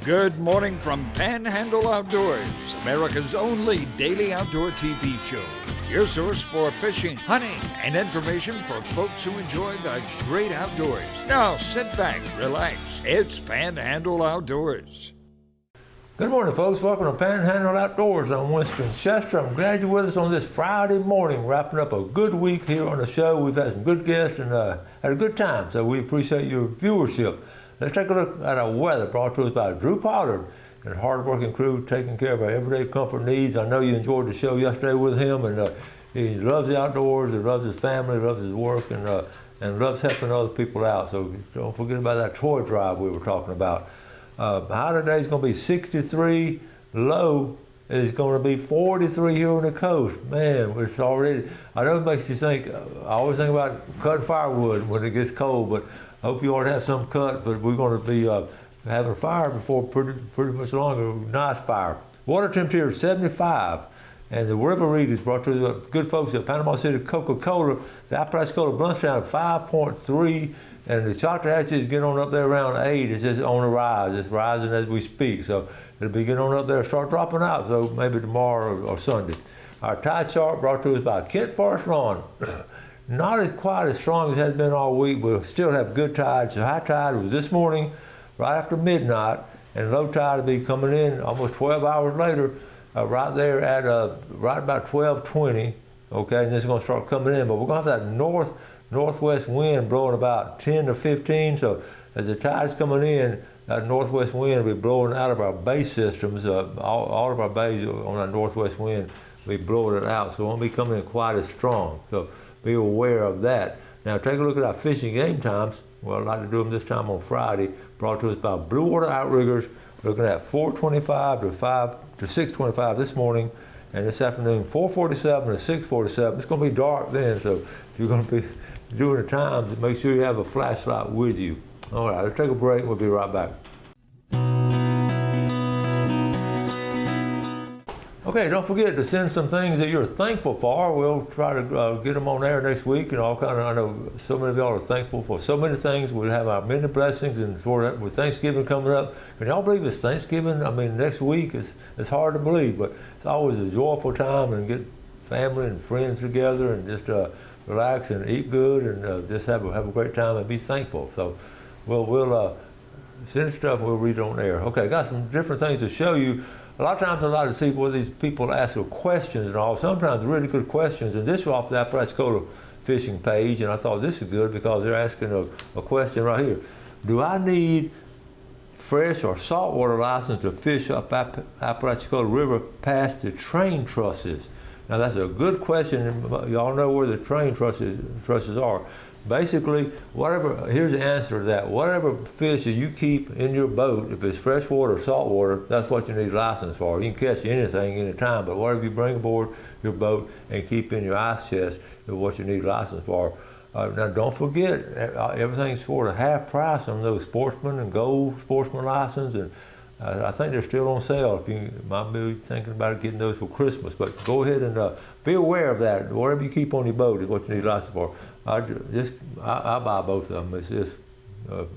Good morning from Panhandle Outdoors, America's only daily outdoor TV show. Your source for fishing, hunting, and information for folks who enjoy the great outdoors. Now sit back, relax. It's Panhandle Outdoors. Good morning, folks. Welcome to Panhandle Outdoors. I'm Winston Chester. I'm glad you're with us on this Friday morning, wrapping up a good week here on the show. We've had some good guests and had a good time, so we appreciate your viewership. Let's take a look at our weather brought to us by Drew Pollard and hard-working crew taking care of our everyday comfort needs. I know you enjoyed the show yesterday with him, and he loves the outdoors, he loves his family, loves his work, and loves helping other people out. So don't forget about that toy drive we were talking about. High today is going to be 63, low is going to be 43 here on the coast. Man, it's already, I know it makes you think, I always think about cutting firewood when it gets cold, but I hope you already have some cut, but we're going to be having fire before pretty much long, a nice fire. Water temperature is 75, and the river read is brought to the good folks at Panama City Coca-Cola. The Apalachicola Bluntstown at 5.3, and the Chattahoochee is getting on up there around 8. It's just on the rise. It's rising as we speak, so it'll be getting on up there, start dropping out, so maybe tomorrow or Sunday. Our tide chart brought to us by Kent Forest Lawn. Not as quite as strong as it has been all week, but still have good tides. So high tide was this morning, right after midnight, and low tide will be coming in almost 12 hours later, right there at right about 12:20. Okay, and it's going to start coming in, but we're going to have that northwest wind blowing about 10 to 15. So as the tide's coming in, that northwest wind will be blowing out of our bay systems. All of our bays on that northwest wind will be blowing it out, so it won't be coming in quite as strong. So be aware of that. Now take a look at our fishing game times. Well, I'd like to do them this time on Friday. Brought to us by Blue Water Outriggers. Looking at 4:25 to 6:25 this morning, and this afternoon 4:47 to 6:47. It's going to be dark then, so if you're going to be doing the times, make sure you have a flashlight with you. All right, let's take a break. We'll be right back. Okay, don't forget to send some things that you're thankful for. We'll try to get them on air next week, and all kind of. I know so many of y'all are thankful for so many things. We have our many blessings, and with Thanksgiving coming up, can y'all believe it's Thanksgiving? I mean, next week it's hard to believe, but it's always a joyful time, and get family and friends together, and just relax and eat good, and just have a great time and be thankful. So we'll send stuff. We'll read it on air. Okay, got some different things to show you. A lot of times I like to see what these people ask questions and all, sometimes really good questions, and this was off the Apalachicola fishing page, and I thought this is good because they're asking a question right here. Do I need fresh or saltwater license to fish up Apalachicola River past the train trusses? Now that's a good question, and y'all know where the train trusses are. Basically, here's the answer to that. Whatever fish that you keep in your boat, if it's freshwater or saltwater, that's what you need a license for. You can catch anything anytime, but whatever you bring aboard your boat and keep in your ice chest is what you need a license for. Now don't forget, everything's for a half price on those sportsman and gold sportsman license, and I think they're still on sale. If you might be thinking about getting those for Christmas, but go ahead and be aware of that. Whatever you keep on your boat is what you need a license for. I buy both of them. It's just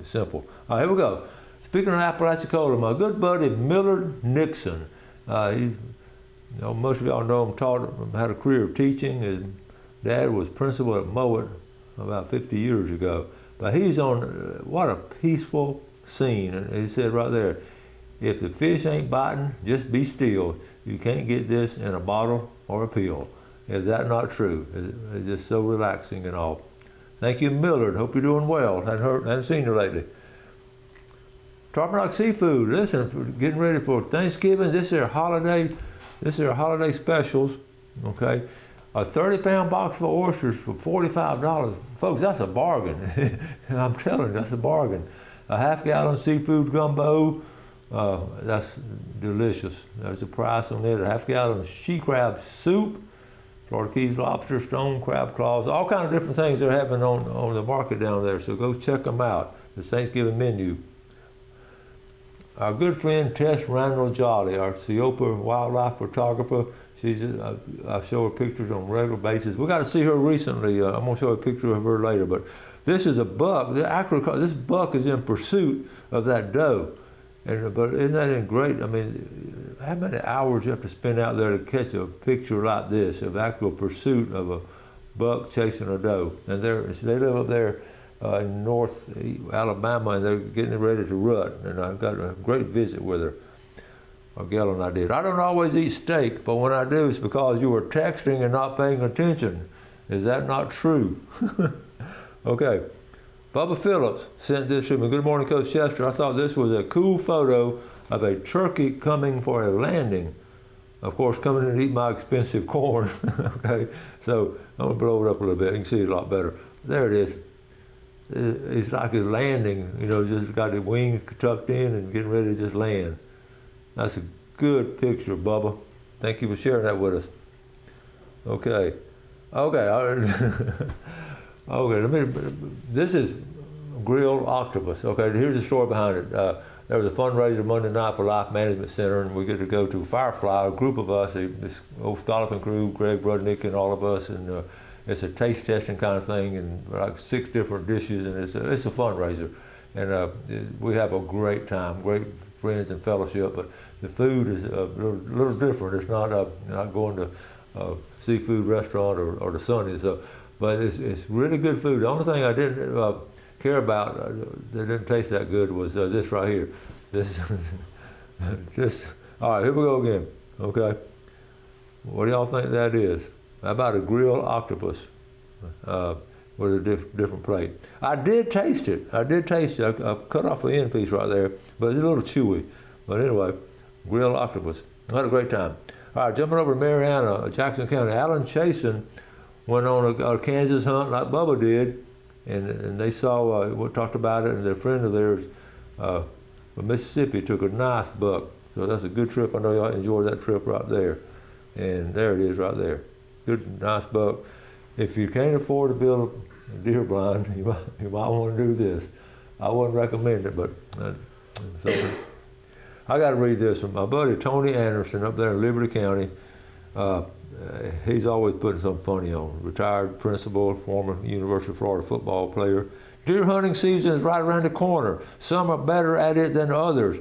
simple. All right, here we go. Speaking of Apalachicola, my good buddy Millard Nixon. Most of y'all know him. Had a career of teaching. His dad was principal at Mowat about 50 years ago. But he's on what a peaceful scene. And he said right there, if the fish ain't biting, just be still. You can't get this in a bottle or a pill. Is that not true? It's just so relaxing and all. Thank you, Millard. Hope you're doing well. Haven't seen you lately. Tarpon Rock Seafood. Listen, getting ready for Thanksgiving. This is their holiday specials. Okay, a 30-pound box of oysters for $45. Folks, that's a bargain. I'm telling you, that's a bargain. A half-gallon seafood gumbo. That's delicious. There's a price on it. A half-gallon she crab soup. Florida Keys lobster, stone crab claws, all kinds of different things they're having on the market down there. So go check them out. The Thanksgiving menu. Our good friend Tess Randall Jolly, our Seopa wildlife photographer. I show her pictures on a regular basis. We got to see her recently. I'm gonna show a picture of her later. But this is a buck. This buck is in pursuit of that doe. But isn't that great? I mean, how many hours you have to spend out there to catch a picture like this of actual pursuit of a buck chasing a doe? And they live up there in North Alabama, and they're getting ready to rut. And I got a great visit with her. A gal and I did. I don't always eat steak, but when I do, it's because you were texting and not paying attention. Is that not true? Okay. Bubba Phillips sent this to me. Good morning, Coach Chester. I thought this was a cool photo of a turkey coming for a landing. Of course, coming and eat my expensive corn. Okay, so I'm gonna blow it up a little bit. You can see it a lot better. There it is. It's like a landing, you know, just got the wings tucked in and getting ready to just land. That's a good picture, Bubba. Thank you for sharing that with us. Okay. Okay, this is grilled octopus. Okay, here's the story behind it. There was a fundraiser Monday night for Life Management Center, and we get to go to Firefly, a group of us, this old scalloping crew, Greg Brudnick and all of us, and it's a taste testing kind of thing, and like 6 different dishes, and it's a fundraiser. And we have a great time, great friends and fellowship, but the food is a little different. It's not going to a seafood restaurant or the Sundays, but it's really good food. The only thing I didn't care about that didn't taste that good was this right here. This, all right, here we go again. Okay, what do y'all think that is? How about a grilled octopus with a different plate? I did taste it. I cut off the end piece right there, but it's a little chewy. But anyway, grilled octopus. I had a great time. All right, jumping over to Mariana, Jackson County. Alan Chasen went on a Kansas hunt like Bubba did, and they saw, we talked about it, and a friend of theirs from Mississippi took a nice buck. So that's a good trip. I know y'all enjoyed that trip right there. And there it is right there. Good, nice buck. If you can't afford to build a deer blind, you might want to do this. I wouldn't recommend it, but I got to read this from my buddy Tony Anderson up there in Liberty County. He's always putting something funny on. Retired principal, former University of Florida football player. Deer hunting season is right around the corner. Some are better at it than others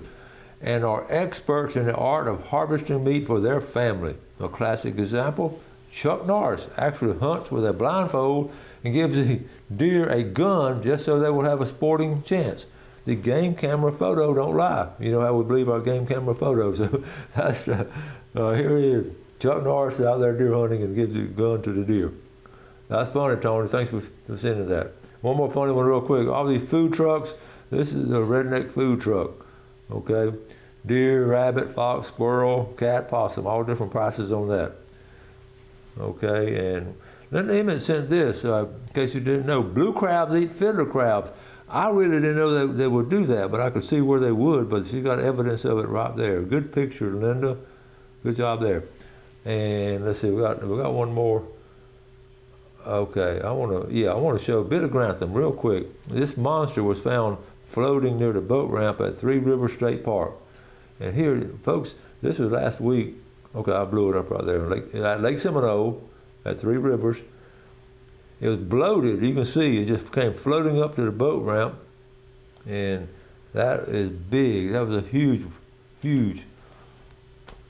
and are experts in the art of harvesting meat for their family. A classic example, Chuck Norris actually hunts with a blindfold and gives the deer a gun just so they will have a sporting chance. The game camera photo don't lie. You know how we believe our game camera photos. So that's here he is. Chuck Norris out there deer hunting and gives a gun to the deer. That's funny, Tony. Thanks for sending that. One more funny one real quick. All these food trucks, this is a redneck food truck. Okay? Deer, rabbit, fox, squirrel, cat, possum, all different prices on that. Okay, and Linda Emmett sent this, in case you didn't know. Blue crabs eat fiddler crabs. I really didn't know they would do that, but I could see where they would, but she got evidence of it right there. Good picture, Linda. Good job there. And let's see, we got one more. Okay, I want to show a bit of Grantham real quick. This monster was found floating near the boat ramp at Three Rivers State Park. And here, folks, this was last week. Okay, I blew it up right there. At Lake Seminole, at Three Rivers. It was bloated. You can see it just came floating up to the boat ramp. And that is big. That was a huge, huge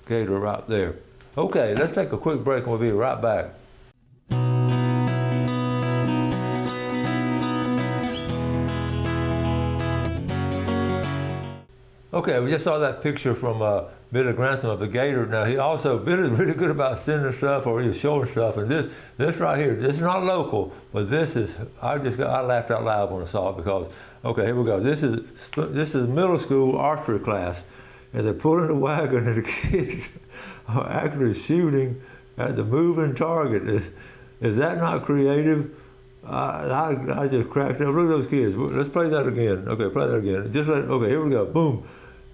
gator right there. Okay, let's take a quick break and we'll be right back. Okay, we just saw that picture from Billy Grantham of the gator. Now, Billy's really good about sending stuff or he's showing stuff. And this right here, this is not local, but this is, I laughed out loud when I saw it because, okay, here we go. This is middle school archery class. And they're pulling the wagon and the kids are actually shooting at the moving target. Is that not creative? I just cracked up. Look at those kids. Let's play that again. Okay, play that again. Okay, here we go. Boom.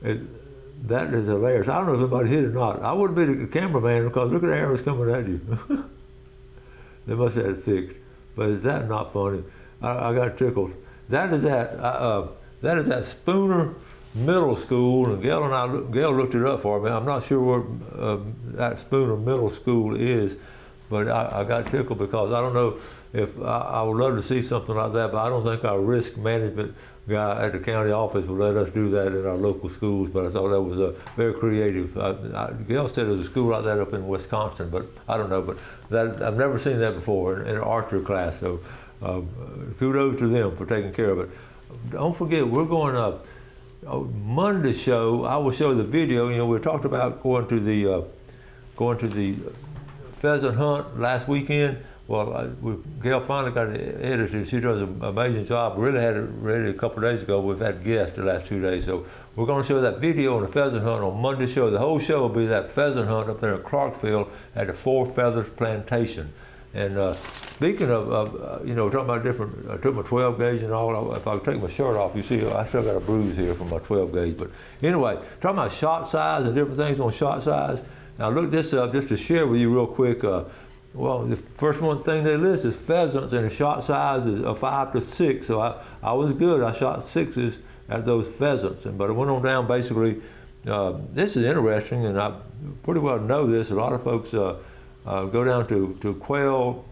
That is hilarious. I don't know if anybody hit it or not. I wouldn't be the cameraman because look at the arrows coming at you. They must have had it fixed. But is that not funny? I got tickled. That is at Spooner Middle School, and Gail looked it up for me. I'm not sure where that Spooner Middle School is, but I got tickled because I don't know if I would love to see something like that, but I don't think our risk management guy at the county office would let us do that in our local schools. But I thought that was very creative. Gail said there's a school like that up in Wisconsin, but I don't know. But that, I've never seen that before in an archery class. So kudos to them for taking care of it. Don't forget, we're going up Monday's show. I will show the video. You know, we talked about going to the pheasant hunt last weekend. Well, Gail finally got it edited. She does an amazing job. We really had it ready a couple of days ago. We've had guests the last 2 days. So we're going to show that video on the pheasant hunt on Monday's show. The whole show will be that pheasant hunt up there in Clarksville at the Four Feathers Plantation. And speaking of, you know, talking about different, I took my 12 gauge and all. If I take my shirt off, you see I still got a bruise here from my 12 gauge. But anyway, talking about shot size and different things on shot size. Now look this up just to share with you real quick. Well, the first one thing they list is pheasants, and the shot size is a 5 to 6. So I was good. I shot 6s at those pheasants, but I went on down basically. This is interesting, and I pretty well know this. A lot of folks go down to quail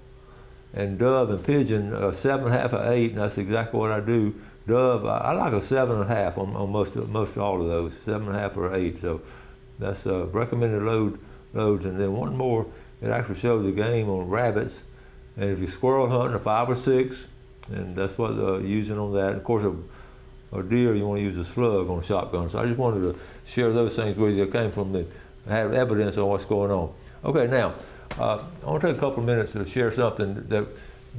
and dove and pigeon 7.5 or 8, and that's exactly what I do. Dove, I like a 7.5 on most all of those, 7.5 or 8. So that's recommended loads, and then one more. It actually shows the game on rabbits, and if you're squirrel hunting, a 5 or 6, and that's what using on that. Of course, a deer, you want to use a slug on a shotgun. So I just wanted to share those things with you. It came from have evidence on what's going on. Okay, now I want to take a couple of minutes to share something that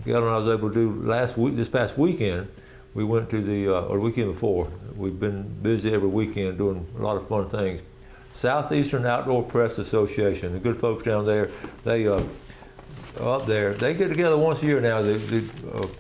Gail and I was able to do this past weekend. We went to or the weekend before. We've been busy every weekend doing a lot of fun things. Southeastern Outdoor Press Association, the good folks down there, they up there, they get together once a year now. The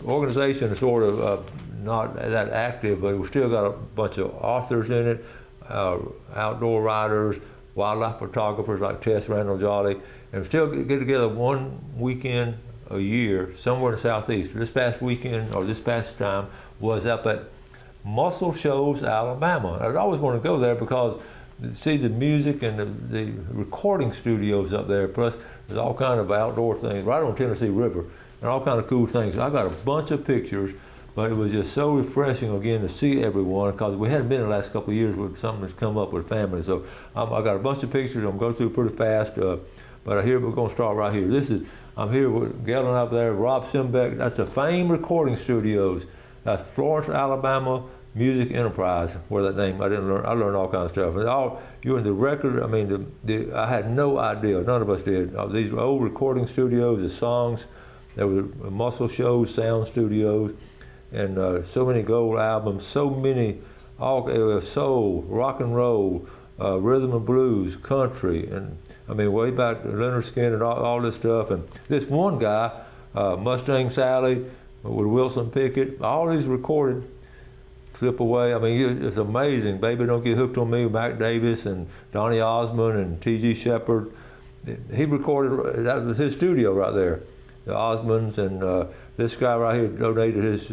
organization is sort of not that active, but we've still got a bunch of authors in it, outdoor writers, wildlife photographers like Tess Randall Jolly, and we still get together one weekend a year somewhere in the Southeast. This past weekend, or this past time, was up at Muscle Shoals, Alabama. I always want to go there because see the music and the recording studios up there. Plus, there's all kind of outdoor things right on Tennessee River, and all kind of cool things. I got a bunch of pictures, but it was just so refreshing again to see everyone because we hadn't been in the last couple of years with something that's come up with family. So I got a bunch of pictures. I'm going to go through pretty fast, but here we're going to start right here. I'm here with Galen up there, Rob Simbeck. That's the Fame Recording Studios. That's Florence, Alabama. Music Enterprise, where that name, I learned all kinds of stuff. And you're in the record, I mean, I had no idea, none of us did. These old recording studios, the songs, there were Muscle Shoals, sound studios, and so many gold albums, so many, all soul, rock and roll, rhythm and blues, country, and I mean, way back Leonard Skinner and all this stuff. And this one guy, Mustang Sally, with Wilson Pickett, all these recorded. Slip away. I mean, it's amazing. Baby Don't Get Hooked on Me, Mac Davis and Donny Osmond and T.G. Shepard. He recorded, that was his studio right there, the Osmonds, and this guy right here donated his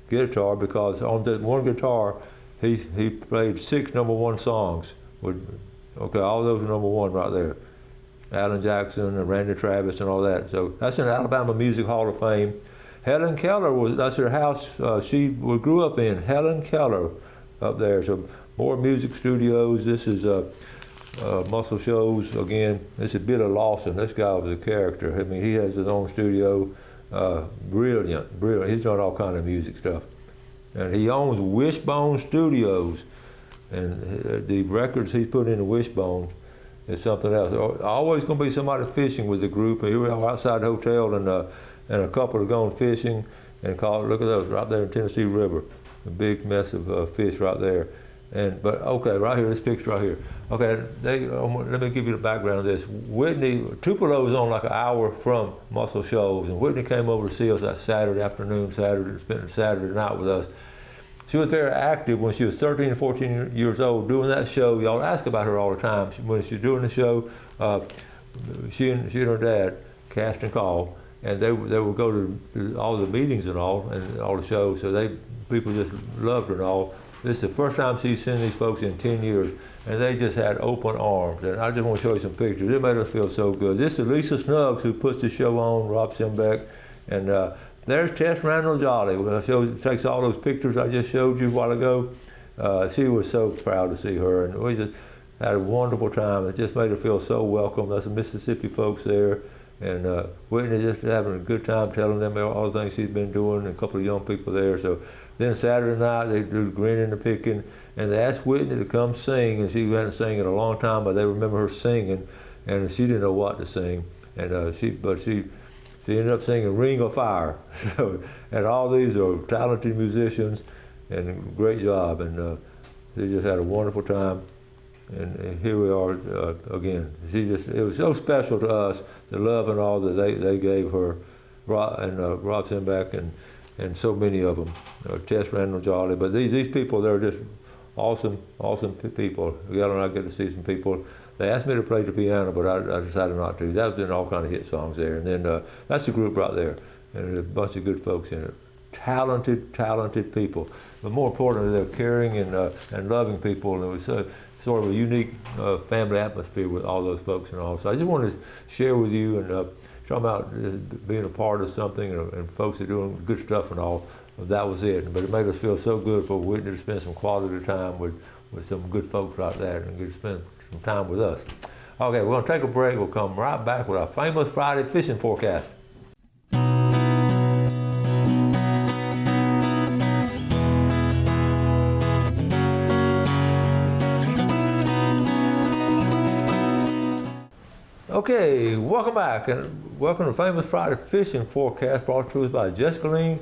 guitar because on that one guitar, he played 6 #1 songs. All those are #1 right there. Alan Jackson and Randy Travis and all that. So that's in the Alabama Music Hall of Fame. Helen Keller, that's her house she grew up in, Helen Keller up there. So more music studios. This is Muscle Shoals again. This is Billy Lawson. This guy was a character. I mean, he has his own studio. Brilliant. He's done all kind of music stuff. And he owns Wishbone Studios. And the records he's put in the Wishbone is something else. Always going to be somebody fishing with the group. Here we are outside the hotel, and a couple are going fishing and look at those right there in Tennessee River, a big mess of fish right there. But okay, right here, this picture right here. Okay, let me give you the background of this. Whitney, Tupelo was on like an hour from Muscle Shoals, and Whitney came over to see us that Saturday afternoon, spent Saturday night with us. She was very active when she was 13 or 14 years old doing that show. Y'all ask about her all the time. When she was doing the show, she and her dad, cast and call, and they would go to all the meetings and all the shows. So people just loved her and all. This is the first time she's seen these folks in 10 years, and they just had open arms. And I just want to show you some pictures. It made us feel so good. This is Lisa Snuggs, who puts the show on, Rob Simbeck, And there's Tess Randall Jolly. Takes all those pictures I just showed you a while ago. She was so proud to see her, and we just had a wonderful time. It just made her feel so welcome. That's the Mississippi folks there. And Whitney just having a good time telling them all the things she's been doing, and a couple of young people there. So then Saturday night they do the grinning and the picking, and they asked Whitney to come sing, and she hadn't sang in a long time, but they remember her singing, and she didn't know what to sing, and she ended up singing "Ring of Fire." So, and all these are talented musicians, and a great job, and they just had a wonderful time. And here we are again. It was so special to us, the love and all that they gave her, Rob Simback and so many of them, Tess Randall Jolly. But these people, they're just awesome people. Gail and I get to see some people. They asked me to play the piano, but I decided not to. That was in all kind of hit songs there. And then that's the group right there, and there's a bunch of good folks in it. Talented people. But more importantly, they're caring and loving people. And it was sort of a unique family atmosphere with all those folks and all. So I just wanted to share with you and talk about being a part of something and folks are doing good stuff and all. That was it. But it made us feel so good for Whitney to spend some quality time with some good folks like that and get to spend some time with us. Okay, we're going to take a break. We'll come right back with our famous Friday fishing forecast. Okay, welcome back, and welcome to Famous Friday Fishing Forecast, brought to us by Jessica Lean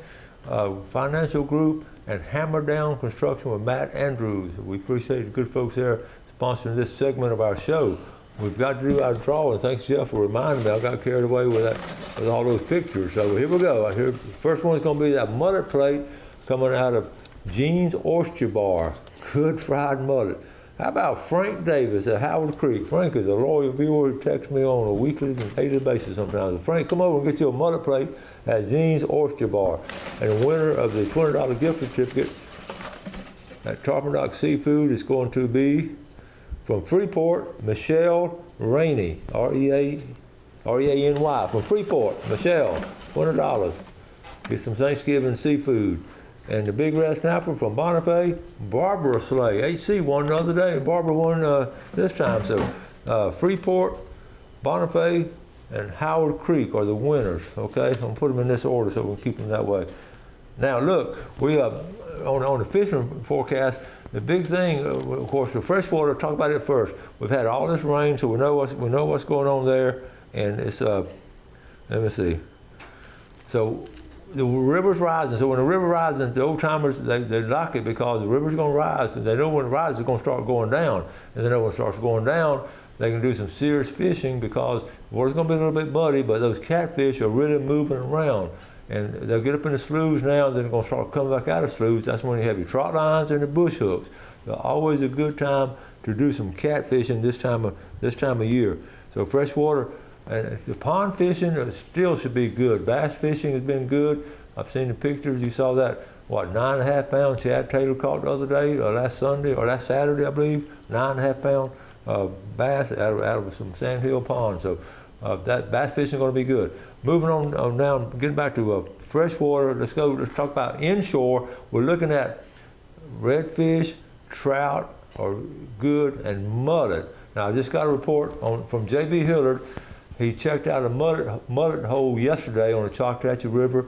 Financial Group and Hammer Down Construction with Matt Andrews. We appreciate the good folks there sponsoring this segment of our show. We've got to do our draw, and thanks, Jeff, for reminding me. I got carried away with all those pictures. So here we go. The first one's going to be that mullet plate coming out of Gene's Oyster Bar. Good fried mullet. How about Frank Davis at Howard Creek? Frank is a loyal viewer who texts me on a weekly and daily basis sometimes. Frank, come over and get you a mullet plate at Gene's Oyster Bar. And the winner of the $20 gift certificate at Tarpon Dock Seafood is going to be from Freeport, Michelle Rainey, R-E-A-N-Y, from Freeport, Michelle, $20. Get some Thanksgiving seafood. And the big red snapper from Bonifay, Barbara Slay. HC won the other day, and Barbara won this time. So Freeport, Bonifay, and Howard Creek are the winners, okay? I'm going to put them in this order so we can keep them that way. Now look, we on the fishing forecast, the big thing, of course, the freshwater, talk about it first. We've had all this rain, so we know what's going on there, and it's, let me see. So, the river's rising, so when the river rises, the old timers, they like it because the river's going to rise, and they know when it rises, it's going to start going down. And they know when it starts going down, they can do some serious fishing because the water's going to be a little bit muddy, but those catfish are really moving around. And they'll get up in the sloughs now, and then they're going to start coming back out of sloughs. That's when you have your trot lines and the bush hooks. So always a good time to do some catfishing this time of year. So freshwater. And the pond fishing still should be good. Bass fishing has been good. I've seen the pictures. You saw that, 9.5 pound Chad Taylor caught the other day, or last Saturday, I believe, 9.5 pound bass out of some Sandhill Pond. So that bass fishing is going to be good. Moving on now, getting back to freshwater, let's talk about inshore. We're looking at redfish, trout are good, and mullet. Now I just got a report from J.B. Hillard. He checked out a mullet hole yesterday on the Choctaw River.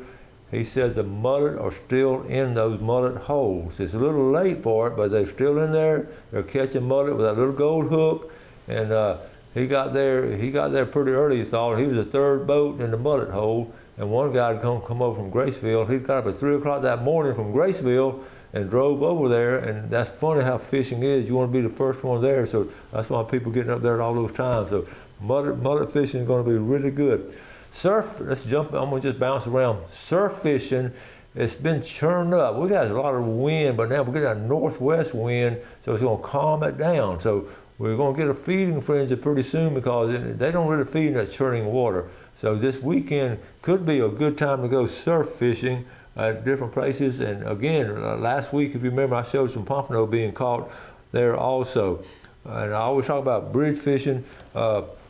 He said the mullet are still in those mullet holes. It's a little late for it, but they're still in there. They're catching mullet with that little gold hook. And he got there pretty early, he thought. He was the third boat in the mullet hole. And one guy had come over from Graceville. He got up at 3 o'clock that morning from Graceville and drove over there. And that's funny how fishing is. You want to be the first one there. So that's why people getting up there at all those times. So mullet fishing is going to be really good. Surf, let's jump, I'm going to just bounce around. Surf fishing, it's been churned up. We've had a lot of wind, but now we're getting a northwest wind, so it's going to calm it down. So we're going to get a feeding frenzy pretty soon because they don't really feed in that churning water. So this weekend could be a good time to go surf fishing at different places. And again, last week, if you remember, I showed some pompano being caught there also. And I always talk about bridge fishing.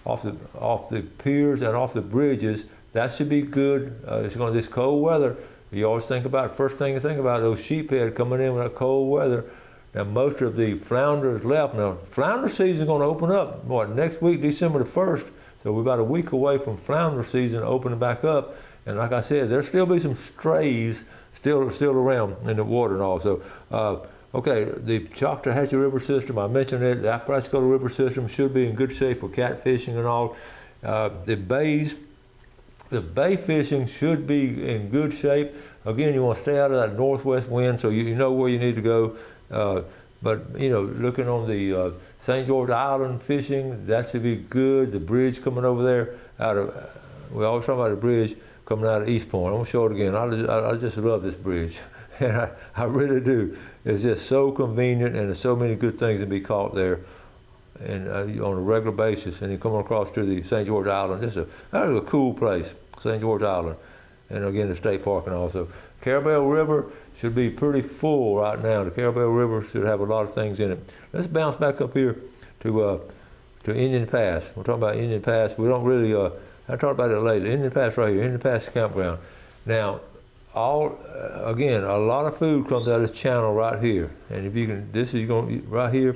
Off the piers and off the bridges, that should be good. It's going to this cold weather. You always think about, first thing you think about, those sheephead coming in with that cold weather. Now most of the flounders left. Now flounder season is going to open up, next week, December the 1st. So we're about a week away from flounder season opening back up. And like I said, there'll still be some strays still around in the water and all. So, okay, the Choctawhatchee River system, I mentioned it. The Apalachicola River system should be in good shape for catfishing and all. The bay fishing should be in good shape. Again, you want to stay out of that northwest wind, so you know where you need to go. But looking on the St. George Island fishing, that should be good. The bridge coming over there we always talk about the bridge coming out of East Point. I'm gonna show it again. I just love this bridge, and I really do. It's just so convenient, and there's so many good things to be caught there, and on a regular basis. And you come across to the St. George Island. That is a cool place, St. George Island, and again the state park and also. Carabel River should be pretty full right now. The Carabel River should have a lot of things in it. Let's bounce back up here to Indian Pass. We're talking about Indian Pass. We don't really. I talked about it later. Indian Pass right here. Indian Pass Campground. Now, again, a lot of food comes out of this channel right here. And if you can, this is going right here,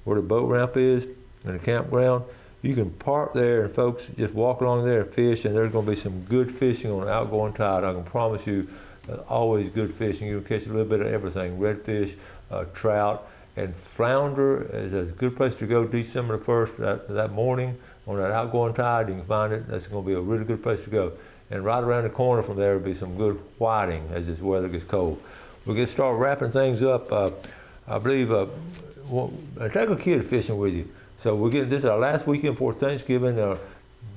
where the boat ramp is and the campground. You can park there, and folks just walk along there and fish. And there's going to be some good fishing on the outgoing tide. I can promise you. Always good fishing. You can catch a little bit of everything: redfish, trout, and flounder is a good place to go. December the 1st, that morning on that outgoing tide, you can find it. That's going to be a really good place to go. And right around the corner from there will be some good whiting as this weather gets cold. We'll get started wrapping things up. I believe take a kid fishing with you. So this is our last weekend before Thanksgiving.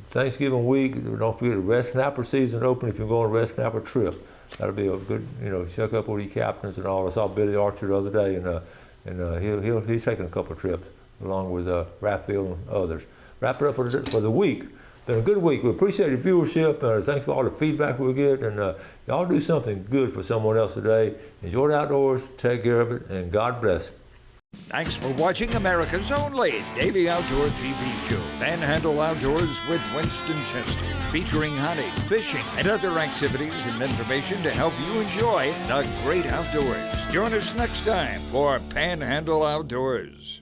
Thanksgiving week. Don't forget the red snapper season open if you're going on a red snapper trip. That'll be a good, check up with your captains and all. I saw Billy Archer the other day, and he's taking a couple of trips along with Raphael and others. Wrap it up for the week. Been a good week. We appreciate the viewership. Thanks for all the feedback we get, and y'all do something good for someone else today. Enjoy the outdoors. Take care of it, and God bless. Thanks for watching America's only daily outdoor TV show, Panhandle Outdoors with Winston Chester, featuring hunting, fishing, and other activities and information to help you enjoy the great outdoors. Join us next time for Panhandle Outdoors.